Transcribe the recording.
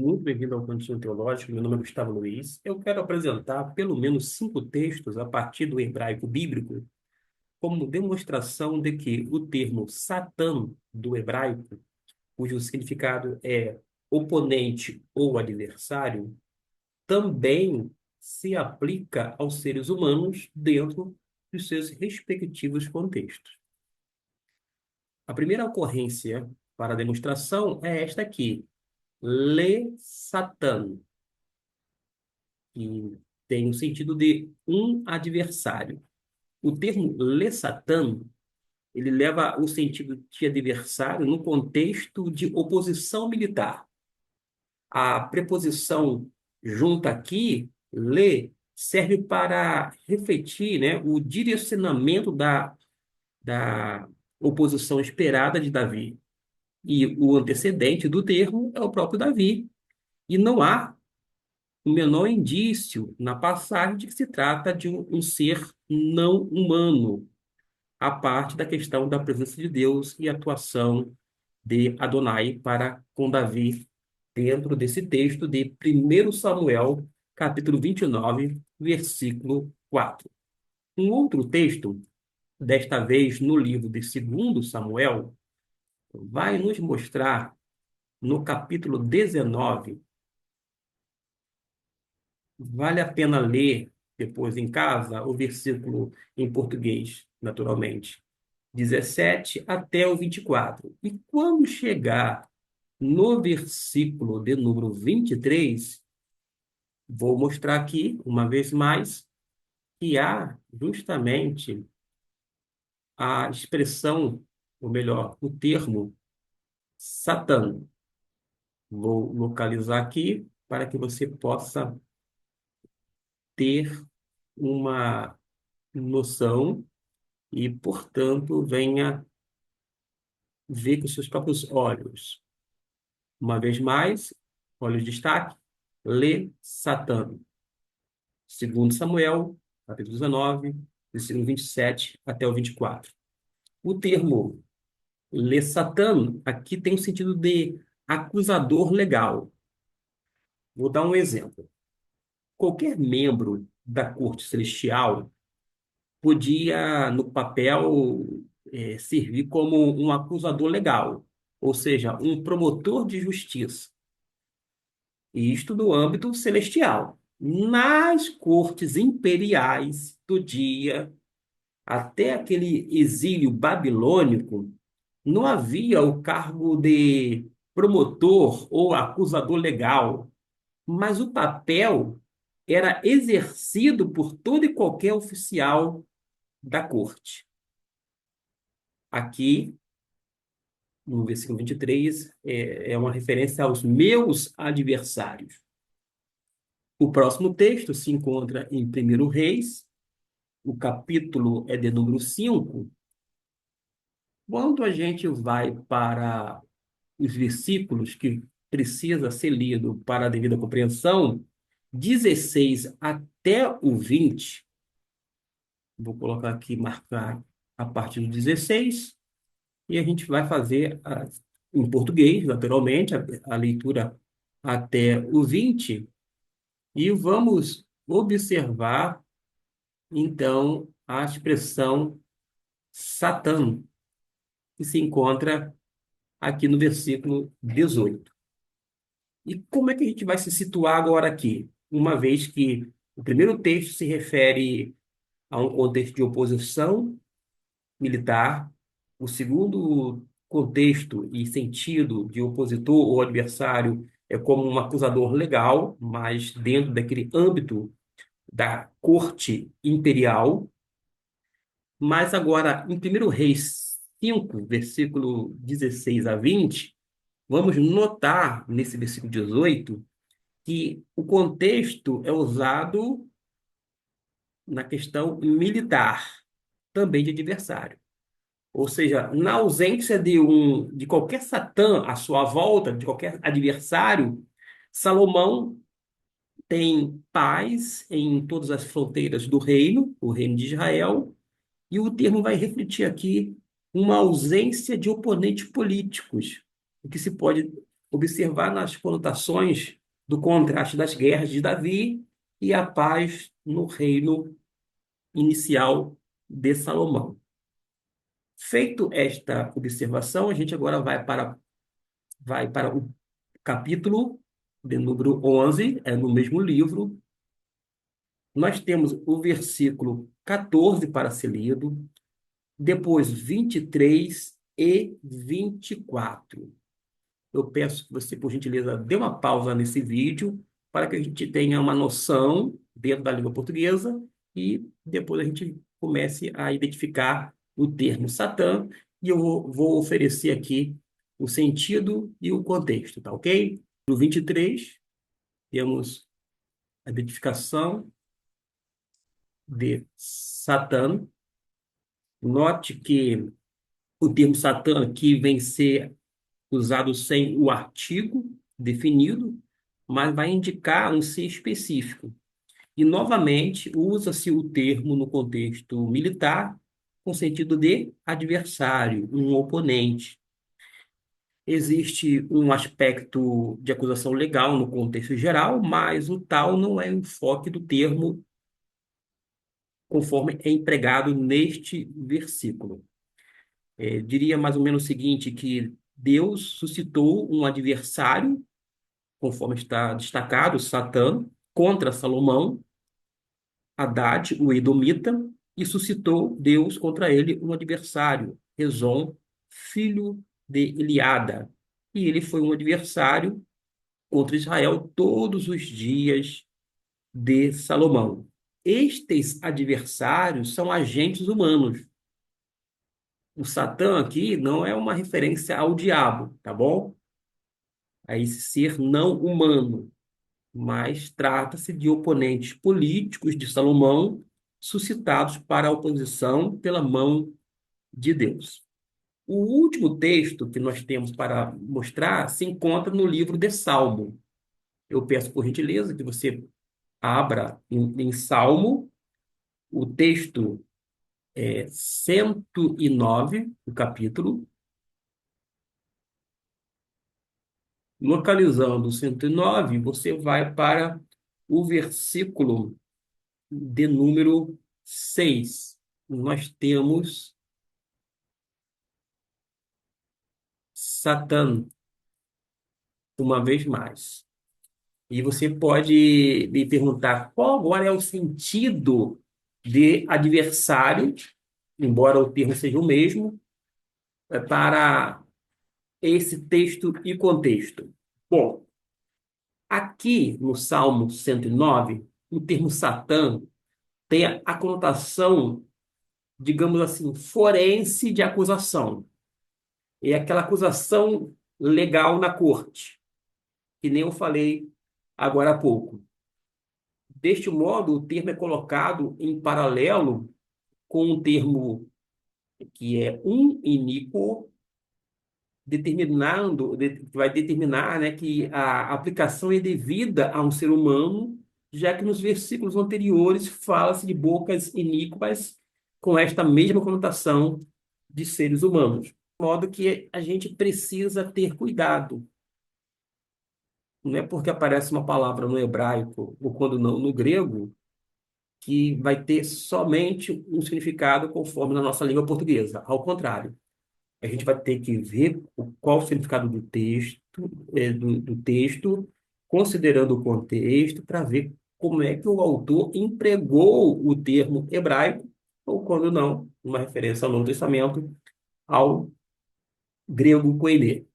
muito bem-vindo ao Cantinho Teológico. Meu nome é Gustavo Luiz. Eu quero apresentar pelo menos 5 textos a partir do hebraico bíblico como demonstração de que o termo Satã do hebraico, cujo significado é oponente ou adversário, também se aplica aos seres humanos dentro dos seus respectivos contextos. A primeira ocorrência para a demonstração é esta aqui, Le Satan, que tem o sentido de um adversário. O termo Le Satan, ele leva o sentido de adversário no contexto de oposição militar. A preposição junta aqui, le, serve para refletir, né, o direcionamento da oposição esperada de Davi. E o antecedente do termo é o próprio Davi. E não há o menor indício na passagem de que se trata de um ser não humano, a parte da questão da presença de Deus e atuação de Adonai para com Davi dentro desse texto de 1 Samuel, capítulo 29, versículo 4. Um outro texto, desta vez no livro de 2 Samuel, vai nos mostrar no capítulo 19. Vale a pena ler depois em casa o versículo em português, naturalmente, 17 até o 24. E quando chegar no versículo de número 23, vou mostrar aqui, uma vez mais, que há justamente a expressão, ou melhor, o termo Satã. Vou localizar aqui para que você possa ter uma noção e, portanto, venha ver com seus próprios olhos. Uma vez mais, olha o destaque, lê Satã. 2 Samuel, capítulo 19, versículo 27 até o 24. O termo lê Satã aqui tem o sentido de acusador legal. Vou dar um exemplo. Qualquer membro da corte celestial podia, no papel, servir como um acusador legal, ou seja, um promotor de justiça. E isto no âmbito celestial. Nas cortes imperiais do dia, até aquele exílio babilônico, não havia o cargo de promotor ou acusador legal, mas o papel era exercido por todo e qualquer oficial da corte. Aqui, no versículo 23, é uma referência aos meus adversários. O próximo texto se encontra em 1 Reis, o capítulo é de número 5. Quando a gente vai para os versículos que precisa ser lido para a devida compreensão, 16 até o 20, vou colocar aqui, marcar a partir do 16, e a gente vai fazer em português, naturalmente, a leitura até o 20, e vamos observar, então, a expressão Satã, que se encontra aqui no versículo 18. E como é que a gente vai se situar agora aqui? Uma vez que o primeiro texto se refere a um contexto de oposição militar, o segundo contexto e sentido de opositor ou adversário é como um acusador legal, mas dentro daquele âmbito da corte imperial. Mas agora, em 1 Reis 5, versículo 16 a 20, vamos notar nesse versículo 18 que o contexto é usado na questão militar, também de adversário. Ou seja, na ausência de qualquer Satã à sua volta, de qualquer adversário, Salomão tem paz em todas as fronteiras do reino, o reino de Israel, e o termo vai refletir aqui uma ausência de oponentes políticos, o que se pode observar nas conotações do contraste das guerras de Davi e a paz no reino inicial de Salomão. Feito esta observação, a gente agora vai para o capítulo de número 11, é no mesmo livro. Nós temos o versículo 14 para ser lido, depois 23 e 24. Eu peço que você, por gentileza, dê uma pausa nesse vídeo para que a gente tenha uma noção dentro da língua portuguesa e depois a gente comece a identificar o termo Satã e eu vou oferecer aqui o sentido e o contexto, tá ok? No 23, temos a identificação de Satã. Note que o termo Satã aqui vem ser usado sem o artigo definido, mas vai indicar um ser específico. E, novamente, usa-se o termo no contexto militar com sentido de adversário, um oponente. Existe um aspecto de acusação legal no contexto geral, mas o tal não é o enfoque do termo conforme é empregado neste versículo. Diria mais ou menos o seguinte, que Deus suscitou um adversário, conforme está destacado, Satã, contra Salomão, Hadad, o Edomita, e suscitou Deus contra ele um adversário, Rezon, filho de Eliada. E ele foi um adversário contra Israel todos os dias de Salomão. Estes adversários são agentes humanos. O Satã aqui não é uma referência ao diabo, tá bom? A esse ser não humano, mas trata-se de oponentes políticos de Salomão suscitados para a oposição pela mão de Deus. O último texto que nós temos para mostrar se encontra no livro de Salmo. Eu peço por gentileza que você abra em Salmo, o texto é 109, o capítulo. Localizando o 109, você vai para o versículo de número 6. Nós temos Satã, uma vez mais. E você pode me perguntar qual agora é o sentido de adversário, embora o termo seja o mesmo, para esse texto e contexto. Bom, aqui no Salmo 109, o termo Satã tem a conotação, digamos assim, forense de acusação. É aquela acusação legal na corte, que nem eu falei agora há pouco. Deste modo, o termo é colocado em paralelo com um termo que é um iníquo, que vai determinar, né, que a aplicação é devida a um ser humano, já que nos versículos anteriores fala-se de bocas iníquas com esta mesma conotação de seres humanos. De modo que a gente precisa ter cuidado. Não é porque aparece uma palavra no hebraico ou quando não no grego que vai ter somente um significado conforme na nossa língua portuguesa. Ao contrário, a gente vai ter que ver qual o significado do texto, do texto, considerando o contexto, para ver como é que o autor empregou o termo hebraico, ou quando não, uma referência ao Novo Testamento, ao grego koine.